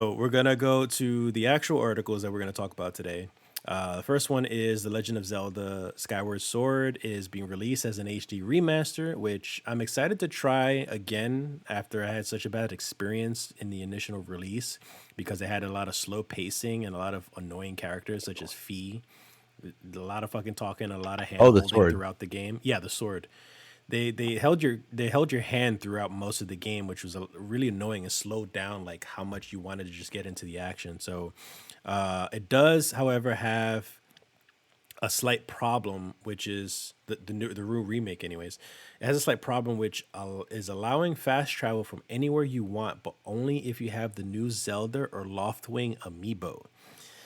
So we're gonna go to the actual articles that we're gonna talk about today. The first one is The Legend of Zelda Skyward Sword is being released as an HD remaster, which I'm excited to try again after I had such a bad experience in the initial release because they had a lot of slow pacing and a lot of annoying characters such as Fee, a lot of fucking talking, a lot of hand Oh, the holding sword. throughout the game. Yeah, the sword. They held your hand throughout most of the game, which was really annoying and slowed down like how much you wanted to just get into the action. So it does, however, have a slight problem, which is the Rue remake. Anyways, it has a slight problem, which is allowing fast travel from anywhere you want, but only if you have the new Zelda or Loftwing amiibo.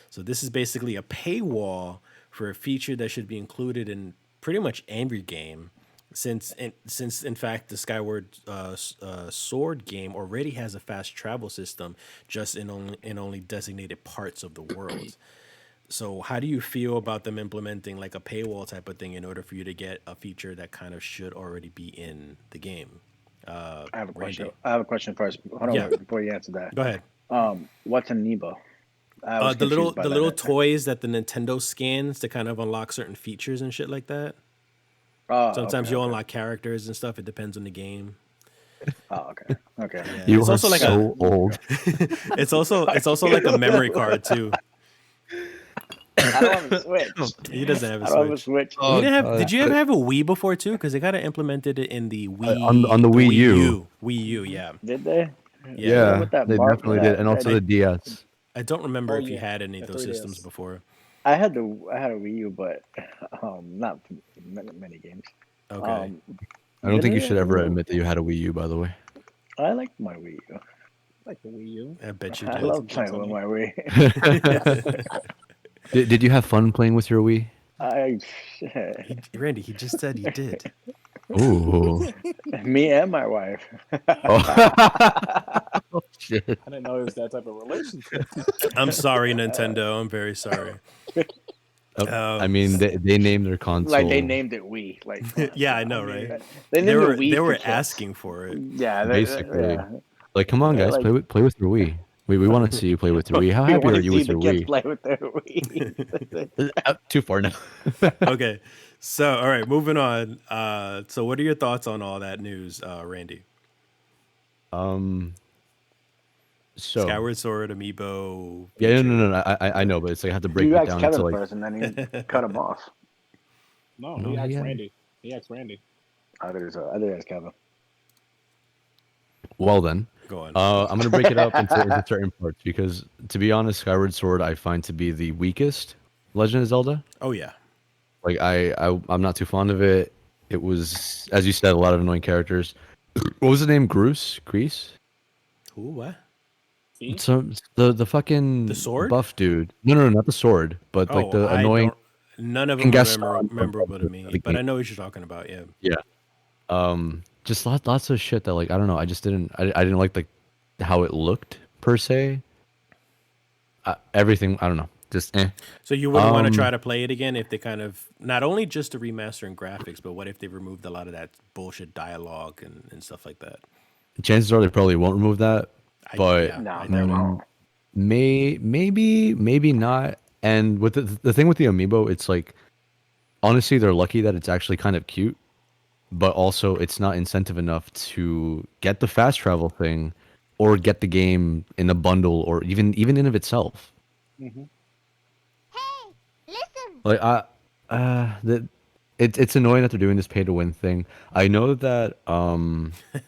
So this is basically a paywall for a feature that should be included in pretty much every game, since in fact the Skyward Sword game already has a fast travel system, just in only designated parts of the world. So how do you feel about them implementing like a paywall type of thing in order for you to get a feature that kind of should already be in the game? I have a question. Randy, I have a question first. Hold on, yeah, wait, before you answer that. go ahead. What's an Amiibo? I was The little confused by the little that. toys that the Nintendo scans to kind of unlock certain features and shit like that. Oh, okay, Sometimes you'll okay. unlock characters and stuff. It depends on the game. Oh, okay, okay. Yeah, You it's are also like a so old. it's also like a memory card too. I don't have a Switch. He doesn't have a I don't have a Switch. Switch. You Oh didn't have? god. Did you ever have a Wii before too? Because they kind of implemented it in the On the the Wii Wii U. U. Wii U, yeah, Did they? yeah. Yeah, Yeah, with that they mark, with definitely did, that, and also the that. DS. I don't remember Oh if you yeah, had any of the those systems 3DS. before. I had a Wii U, but not many games. Okay. Um, I don't did think you they should ever admit that you had a Wii U, by the way. I like my Wii U. Like the Wii U. I bet you I Play did. some love games playing on with there. my Wii. Did you have fun playing with your Wii? I, Randy, he just said he did. Ooh. me and my wife. Oh, shit. I didn't know it was that type of relationship. I'm sorry, Nintendo. I'm very sorry. I mean, they named their Like they console named it Wii. Like Yeah, I I know, right? mean, they They named it were they Wii were Fit. asking for it. Yeah, basically. yeah. Like, come on, They're guys, like play with your Wii. We want to see you play with your Wii. How we happy want are to you see with the your kids Wii? play with their Wii. Too far now. Okay. So, all right, moving on. So what are your thoughts on all that news, Randy? Um. So Skyward Sword, Amiibo, yeah, no, feature. no, no. I know, but it's like I have to break You it asked down into Kevin like. first, and then you cut him off. no, No, he asked yeah. Randy. He asked Randy. I did ask Kevin. Well then, Go on. I'm gonna break it up into certain parts because, to be honest, Skyward Sword I find to be the weakest Legend of Zelda. Oh yeah. Like I'm not too fond of it. It was, as you said, a lot of annoying characters. What was the name? Grease? Who? What? See? So the The fucking sword? buff dude. No, no, no, not the sword, but like Oh, the I annoying don't. None of fucking them are Gaston from memorable to me, the but game. I know what you're talking about. Yeah. Yeah. Just lots of shit that, like, I don't know. I just didn't. I didn't like the how it looked per se. Everything. I don't know. Just eh. So you wouldn't want to try to play it again if they kind of not only just the remaster and graphics, but what if they removed a lot of that bullshit dialogue and stuff like that? Chances are they probably won't remove that, but Yeah, No, I they doubt it. won't. maybe not. And with the thing with the amiibo, it's like, honestly, they're lucky that it's actually kind of cute, but also it's not incentive enough to get the fast travel thing or get the game in a bundle or even in of itself. Hmm. Like that it's annoying that they're doing this pay to win thing. I know that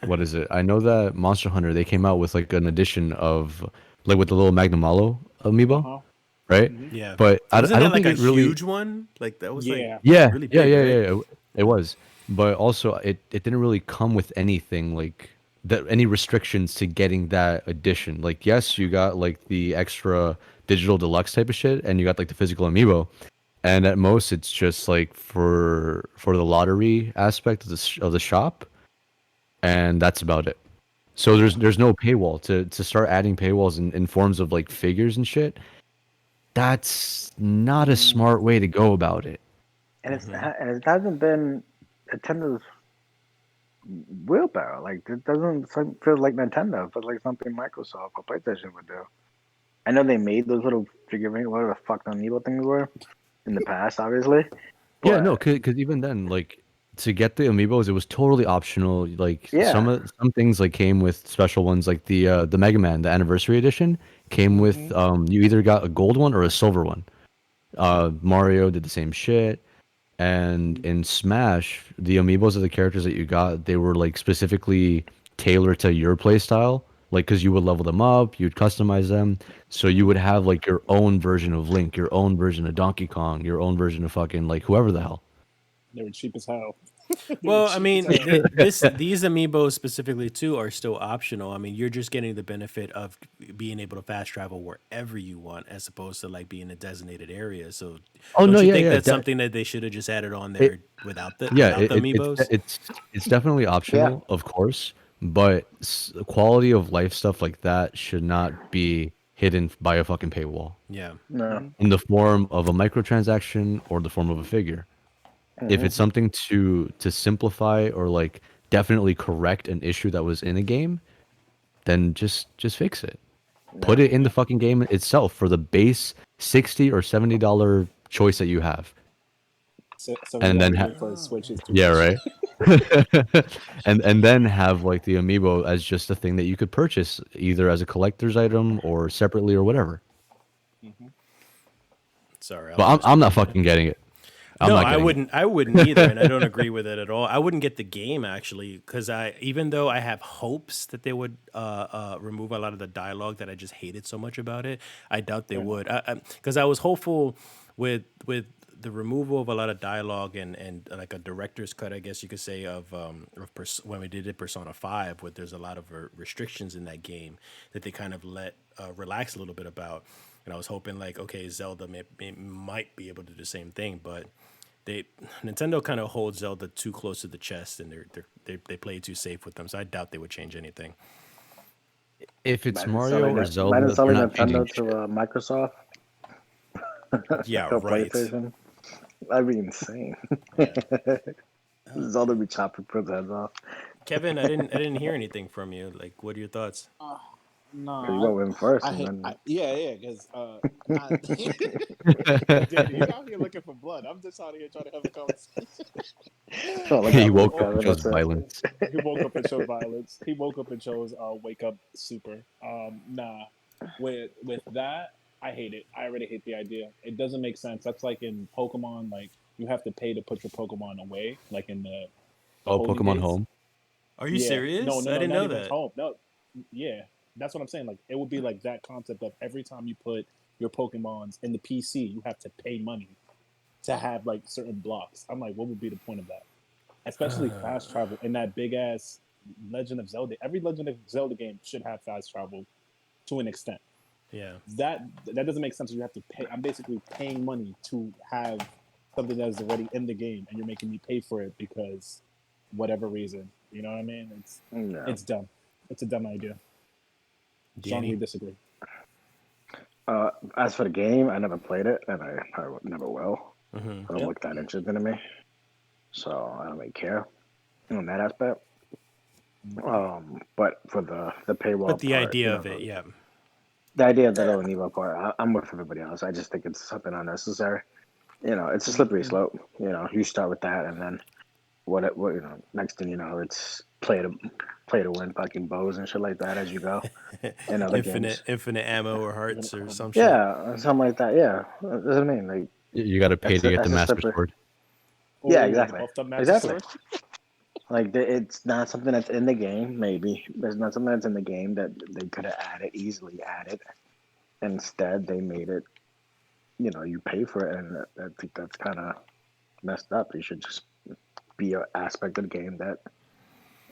what is it? I know that Monster Hunter, they came out with like an edition of, like, with the little Magnum Malo Uh amiibo, huh. right? Hmm. Yeah. But Wasn't I that don't like think a it really. huge one? Like that was like Yeah. Yeah, really yeah, big, yeah, right? yeah. It was, but also it didn't really come with anything like that, any restrictions to getting that edition. Like, yes, you got like the extra digital deluxe type of shit, and you got like the physical amiibo, and at most it's just like for the lottery aspect of the shop, and that's about it. So there's no paywall to start adding paywalls in forms of like figures and shit. That's not a smart way to go about it. And it hasn't been Nintendo's wheelbarrow. Like it doesn't feel like Nintendo. It feels like something Microsoft or PlayStation would do. I know they made those little figurine, whatever the fuck the amiibo things were in the past, obviously. Yeah, no, But because even then, like to get the amiibos, it was totally optional. Like yeah, some things like came with special ones, like the Mega Man, the Anniversary Edition, came with Mm-hmm. you either got a gold one or a silver one. Mario did the same shit. And in Smash, the amiibos of the characters that you got, they were like specifically tailored to your play style. Like, because you would level them up, you'd customize them, so you would have like your own version of Link, your own version of Donkey Kong, your own version of fucking like whoever the hell. They were cheap as hell. They were Well, I cheap as mean, hell. these amiibos specifically too are still optional. I mean, you're just getting the benefit of being able to fast travel wherever you want, as opposed to like being in a designated area. So, Oh no, don't you yeah, think yeah, that's something that they should have just added on it, there without the yeah, amiibos? it's definitely yeah, optional, of course, but quality of life stuff like that should not be hidden by a fucking paywall Yeah, no, Mm-hmm. in the form of a microtransaction or the form of a figure. If hmm it's something to simplify or like definitely correct an issue that was in a game, then just fix it. Put no, it in the Yeah. fucking game itself for the base $60 or $70 choice that you have, and then $70 game for a Switch is too yeah, much. right. And then have like the amiibo as just a thing that you could purchase either as a collector's item or separately or whatever. Mm-hmm. sorry, I But was I'm just I'm not fucking getting it. I'm No, not I getting it. wouldn't. I wouldn't either, and I don't agree with it at all. I wouldn't get the game actually, because even though I have hopes that they would remove a lot of the dialogue that I just hated so much about it, I doubt they Fair enough. would. Because I was hopeful with the removal of a lot of dialogue and like a director's cut, I guess you could say, when we did it Persona 5, where there's a lot of restrictions in that game that they kind of let relax a little bit about. And I was hoping like, okay, Zelda might be able to do the same thing, but they Nintendo kind of holds Zelda too close to the chest, and they play it too safe with them. So I doubt they would change anything. If it's Mario or imagine Zelda, they're selling not changing Nintendo to shit. Microsoft Yeah, or right. PlayStation. That'd be insane. Yeah. Zelda be chopping people's heads off. Kevin, I didn't hear anything from you. Like, what are your thoughts? Uh, Cause you nah, went with him first, I and hate. then Yeah, because not. Dude, he's out here looking for blood. I'm just out here trying to have a conversation. oh, look He out, woke up and Kevin. chose That's it. violence. He woke up and chose violence. He woke up and chose wake up super. Nah, with that, I hate it. I already hate the idea. It doesn't make sense. That's like in Pokemon, like you have to pay to put your Pokemon away, like in the Oh, holy Pokemon days. Home. Are you Yeah, no, serious? no, I no, didn't not know even that. home. No, yeah, that's what I'm saying. Like it would be like that concept of every time you put your Pokemons in the PC, you have to pay money to have like certain blocks. I'm like, what would be the point of that? Especially fast travel in that big ass Legend of Zelda. Every Legend of Zelda game should have fast travel to an extent. Yeah. That doesn't make sense. You have to pay. I'm basically paying money to have something that is already in the game, and you're making me pay for it because whatever reason. You know what I mean? no. It's dumb. It's a dumb idea. Strongly Danny? disagree. As for the game, I never played it, and I probably never will. Hmm. I don't Yep. look that interested in me, so I don't really care on that aspect. But for the But paywall the part, idea of it, yeah. the idea of the little Amiibo part, I'm with everybody else. I just think it's something unnecessary. It's a slippery slope. You start with that, and then what next thing you know, it's play to win fucking bows and shit like that as you go in other games. Infinite ammo or hearts or some shit. Yeah, something like that. Yeah, that's what I mean. Like You got to pay to get the that's a Master slippery. Sword. Yeah, Oh, the exactly, buffed up Master exactly. Sword. Like it's not something that's in the game. Maybe there's not something that's in the game that they could have easily added. Instead, they made it. You pay for it, and I think that's kind of messed up. You should just be an aspect of the game that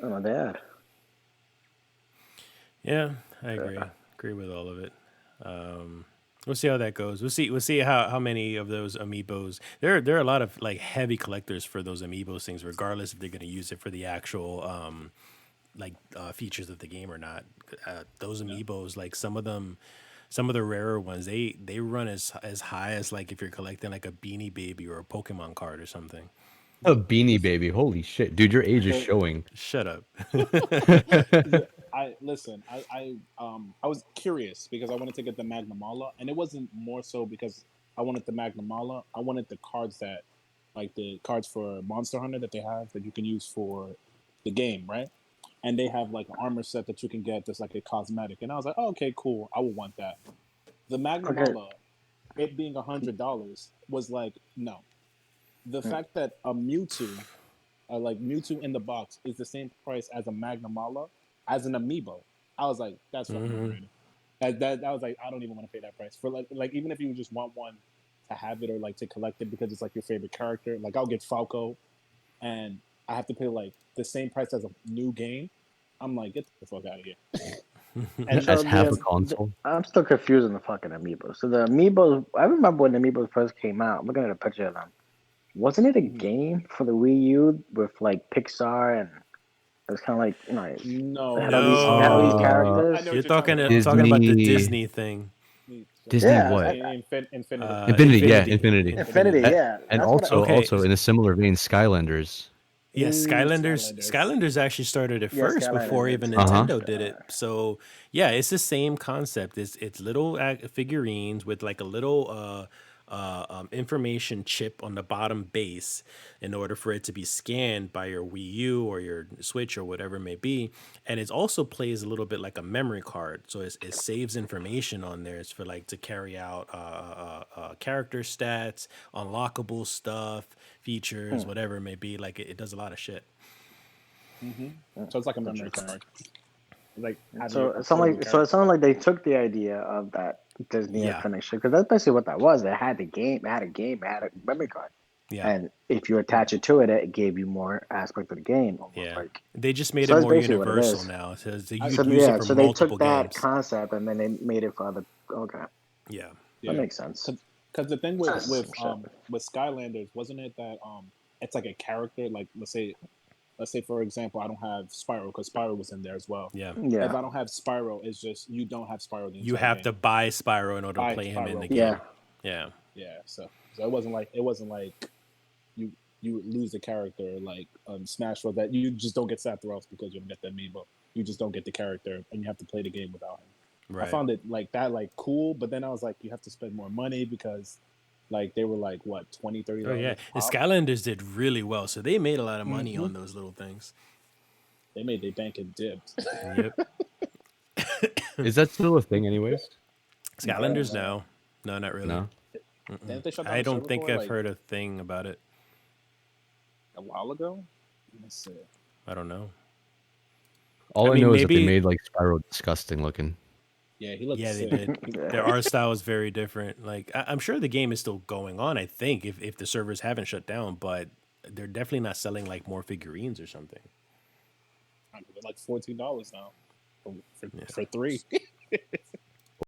they add. Yeah, I agree. Agree with all of it. We'll see how that goes. We'll see how many of those amiibos. There are a lot of like heavy collectors for those amiibos things, regardless if they're going to use it for the actual features of the game or not. Those amiibos, like some of them, some of the rarer ones, they run as high as like if you're collecting like a Beanie Baby or a Pokemon card or something. A Beanie Baby. Holy shit, dude, your age is Well, showing. Shut up. I listen. I was curious because I wanted to get the Magnamala, and it wasn't more so because I wanted the Magnamala. I wanted the cards that, like the cards for Monster Hunter that they have that you can use for the game, right? And they have like an armor set that you can get that's like a cosmetic, and I was like, oh, okay, cool. I would want that. The Okay. Magnamala, it being $100, was like no. The Mm. fact that a Mewtwo, like Mewtwo in the box, is the same price as a Magnamala as an Amiibo. I was like, that's fucking Hmm. overrated. That was like, I don't even want to pay that price for like even if you just want one to have it or like to collect it because it's like your favorite character. Like I'll get Falco, and I have to pay like the same price as a new game. I'm like, get the fuck out of here. And So As half a console. I'm still confused on the fucking amiibo. So the amiibo, I remember when the amiibos first came out. I'm looking at a picture of them. Wasn't it a game for the Wii U with like Pixar and it was kind of like no, it no, had it had all these No, I characters. know you're what you're talking about. talking about the Disney. Disney thing. Disney Yeah, what? Infinity. Infinity, yeah, Infinity. Infinity. Infinity. Infinity. Yeah, And that's what. also, Okay. in a similar vein, Skylanders. Yeah, Skylanders. Skylanders. Skylanders actually started it Yeah, first before Skylanders even did. Uh-huh. Nintendo did it. So yeah, it's the same concept. It's little figurines with like a little information chip on the bottom base in order for it to be scanned by your Wii U or your Switch or whatever it may be. And it also plays a little bit like a memory card. So it saves information on there. It's for like to carry out character stats, unlockable stuff, features, whatever it may be. Like it does a lot of shit. So it's like a memory Interesting. card. Like having So your it sounded portable like so it character. sounded like they took the idea of that Disney Yeah. Infinite shit because that's basically what that was. It had the game, it had a game, it had a memory card, Yeah. and if you attach it to it, it gave you more aspect of the game, almost Yeah. like. They just made So it that's more basically what it universal is. now. It says that you I- could So use it yeah, for so they multiple took that games. concept and then they made it for other. Okay, Yeah. that makes sense. Because the thing That's with some shit. with Skylanders, wasn't it that it's like a character, like let's say for example I don't have Spyro because Spyro was in there as well. Yeah. If Yeah, I don't have Spyro, it's just you don't have Spyro the You entire have game. to buy Spyro in order to Buy play him in the Spyro. game. yeah. Yeah. So it wasn't like you would lose the character like Smash Bros. That you just don't get Sephiroth because you don't get the amiibo. You just don't get the character, and you have to play the game without him. Right. I found it like that like cool, but then I was like, you have to spend more money because like they were like what $20, $30. Oh yeah. And pop. Skylanders did really well, so they made a lot of money Mhm. on those little things. They made their bank and dipped. Yep. Is that still a thing, anyways? Skylanders, no. No, not really. No. Didn't they shut down I the don't server think for it, I've like, heard a thing about it. a while ago? Let's see. I don't know. All I mean, know is that they maybe- made like Spyro disgusting looking. Yeah, he looked Yeah, they sick. did. Yeah. Their art style is very different. Like I'm sure the game is still going on. I think if the servers haven't shut down, but they're definitely not selling like more figurines or something. They're like $14 now for 3.